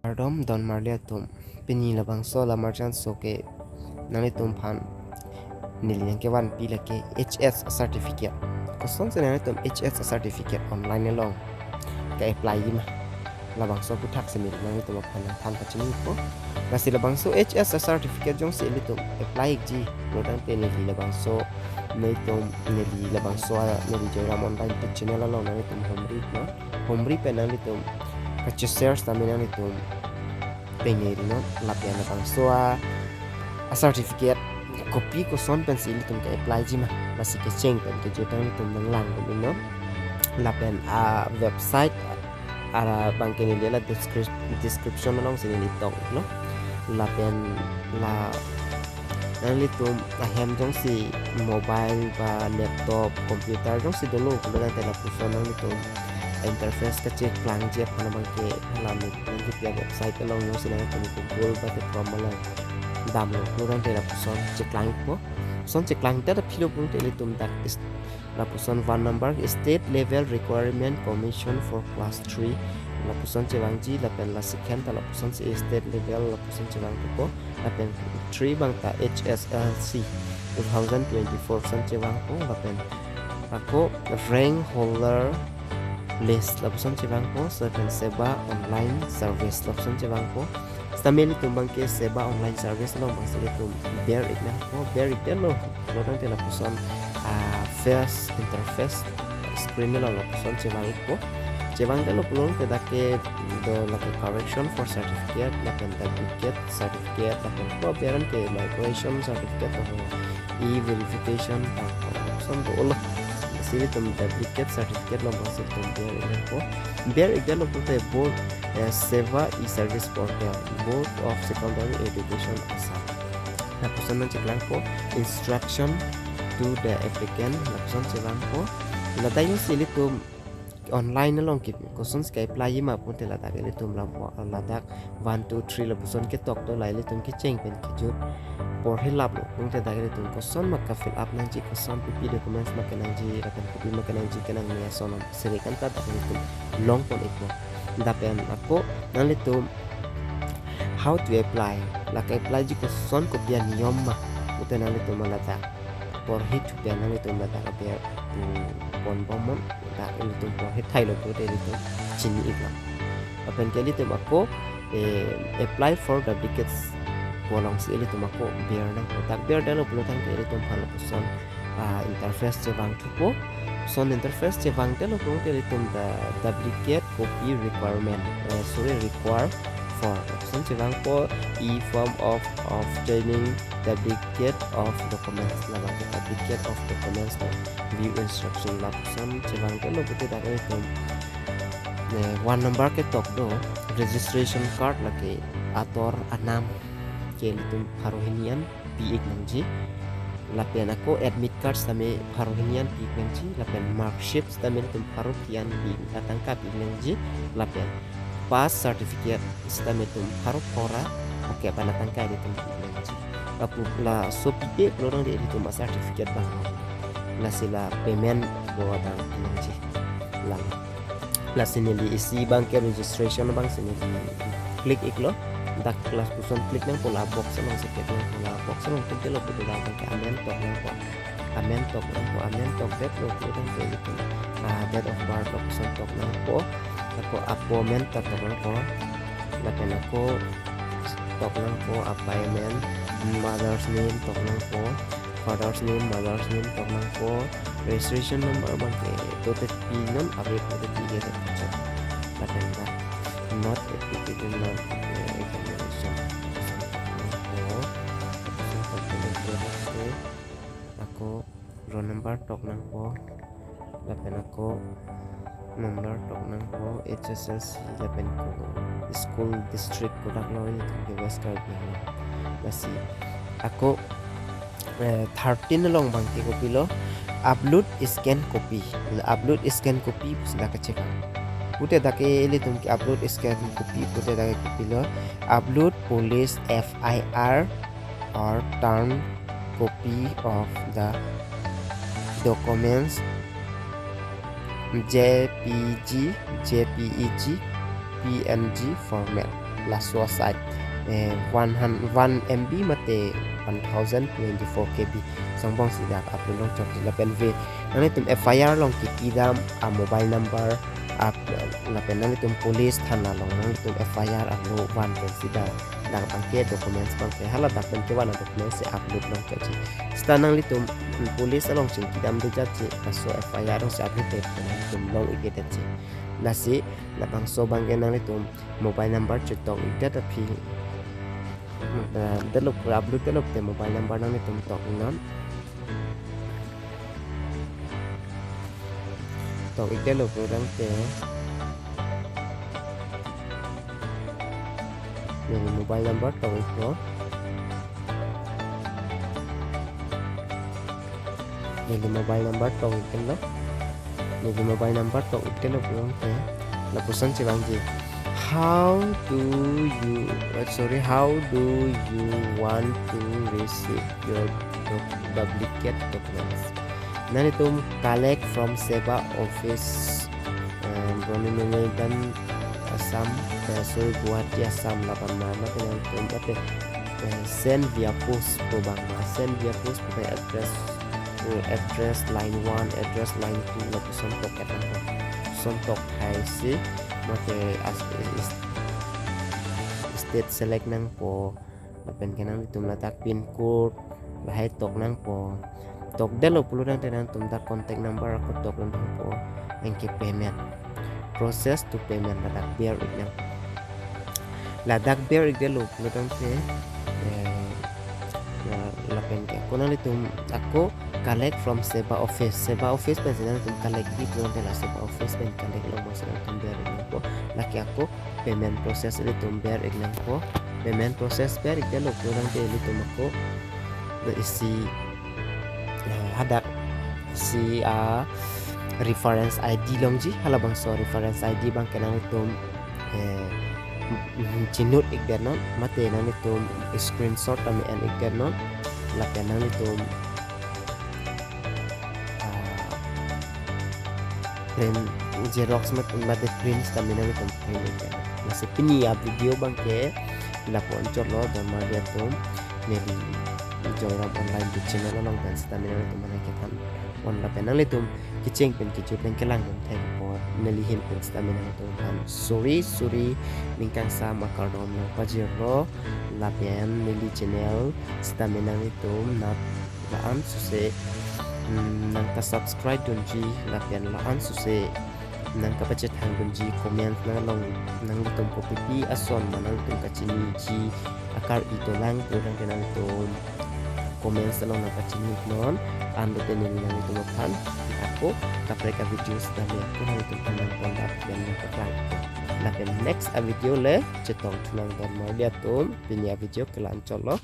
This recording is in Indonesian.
Ardom don marlia tum pini labang so la marjan so ke nani tum phan nilian ke wan pila ke HS certificate ko son se nani tum HS certificate online ne long ke apply ma labang so putak se nani tum phan pachini ko nasi labang so HS certificate jong se li tum apply ji rodang pe nili labang so nei tum nili labang so nili joram online pe channel long nani tum homri pe nani tum purchasers tamina ni tum pengeri no lapian labang so a certificate copy ko son pencil tum ke apply ji ma basi ke cheng pen ke jotang ni tum nang lang ko no lapian a website ara bangke ni la description long sini ni tong no lapian la nang li tum ahem jong si mobile ba laptop computer jong si dolo ko la tela puson nang li tum interface ka check lang je phana bangke lamu ni pia website long no sini tum google ba te from long dam lo kurang tela puson check lang ko son check lang ta philo pun tele tum tak is la puson one number state level requirement commission for class 3 la puson chewang ji la pen la second ta la puson si state level la puson chewang ko la pen 3 bang ta HSLC 2024 son chewang ko la pen ako rank holder list la puson chewang ko certain seba online service la puson chewang ko stameli tumbang ke seba online service lo masih tum bear igna ko bear igna lo tang tela puson face interface screen lo puson chewang ko chewang lo pulong ke dake do la correction for certificate la pen duplicate certificate la pen ko bearan ke migration certificate to e-verification ta puson do lo sini tum duplicate certificate lo masih tum bear igna ko bear igna lo pulte board Seva e-service portal board of secondary education asal. Nah, pusan menceklang ko instruction to the applicant. Nah, pusan ceklang ko lata yung sili to online na long kit kusun sky apply ma pun tela tak ile tum ladak 1 2 3 la pusan ke tok to lai le tum ke cheng pen ke jut por hilap lo pun tela tak ile tum kusun maka fill up nang ji kusun pp documents maka nang ji akan kopi maka nang ji kanang niya sonom serikan ta tak ile tum long pon ikmo dapen ako nang itu how to apply laka apply ji ko son ko pian niyom ma uten nang itu malata por hit pian nang itu malata ka pian pon bomon ta itu por hit thai lo to te itu chini ikla apen kali itu ako apply for duplicates bolong si itu mako biar nang ko tak biar dalo bulutang ke itu phalo son interface je bang tupo son interface je bang telo ko ke litum da duplicate copy requirement require for son je bang ko e form of training duplicate of documents la duplicate of documents view instruction la son je bang telo ko da ke litum one number ke tok do registration card la ke ator anam ke litum harohinian pi iknangji lapian ako admit card same harohinian pi iknangji lapian marksheet same tum harohian pi atangka pi iknangji lapian pass certificate same tum harokora oke panatangka di tum pi iknangji apu la so pi pelorong di tum certificate bang la sila payment bo adang iknangji lang la sinili isi bang ke registration bang sinili klik iklo dak kelas puson klik nang pola box nang sekit nang pola box nang pintu lo pintu datang ke amen tok nang ko amen tok det lo pintu ke itu date of birth lo puson tok nang ko ako appointment tok nang ko lapen ako tok nang ko appointment mother's name tok nang ko father's name mother's name tok nang ko registration number bang ke to te pinon update to te pige te puson lapen da not applicable non ako roll number tok nang po lapen ako number tok nang po HSLC lapen ko school district ko dak lo ni ke West Caribbean basi ako 13 na long bangke ko pilo upload scan copy sila ka check pute dake ele tum ki upload scan copy pute dake pilo upload police FIR or turn copy of the documents JPG, PNG format. la suicide 1 MB mate 1024 KB songbong sidak upload long chok la pen ve nang tum FIR long ki dam a mobile number up la pen nang tum police thana long nang tum FIR upload one pen sida dak bangke documents bangke hala dak pen ke wana documents upload long chok sta nang tum police along sing ki dam de jat so FIR long se upload tum long ike de la si la bang so bangke nang tum mobile number chetok ite ta phi delok upload delok te mobile number nang tum tok nam tok ite lo dang te ni mobile number tok ito ni mobile number tok ito lo ni mobile number tok ite lo dang te la pusan si bangji how do you want to receive your duplicate documents nani tum collect from Seva office dan Assam Guwahati Assam 8 mana dengan tum send via post po bang send via post po address line 1 address line 2 la sontok hai si mate state select nang po lapen kenang tum latak pin code lahai tok nang po tok delo pulu nang tenang tum tak contact number aku tok nang po engke payment process to payment ladak bear ignang ladak bear igdelo pulu nang te lapen ke ko nang tum aku collect from Seva office pen senang tum collect di pulu nang Seva office pen collect lo mo senang tum bear ignang po laki aku payment process itu tumber ignang ko payment process ber igdelo kurang de itu mako isi hadak si reference ID longji halabang so reference ID bang kenang itu jinut igdenon mate nang itu screenshot kami en igdenon la kenang itu print Xerox mate print kami nang itu print masih pini ya video bangke lapon lo dan dia tuh neli joram online di channel long dan stamina itu mana kita on la penang itu kicing pen kicu pen kelang dan tempo neli hin pen stamina itu kan sorry mingkang sama kardom lo pajero la pen neli channel stamina itu laan suse nang ka subscribe donji la pen laan suse nang kapacit hanggun ji comment na long nang itong ko pipi ason manang itong kachini ji akar ito lang kurang kenang itong comment sa long na kachini non ando tenin nang itong mapan ako kapreka videos dami ako nang itong kanang kondak yan ng kapag lakin next a video le cetong tunang dan mau lihat pinya video kelan colo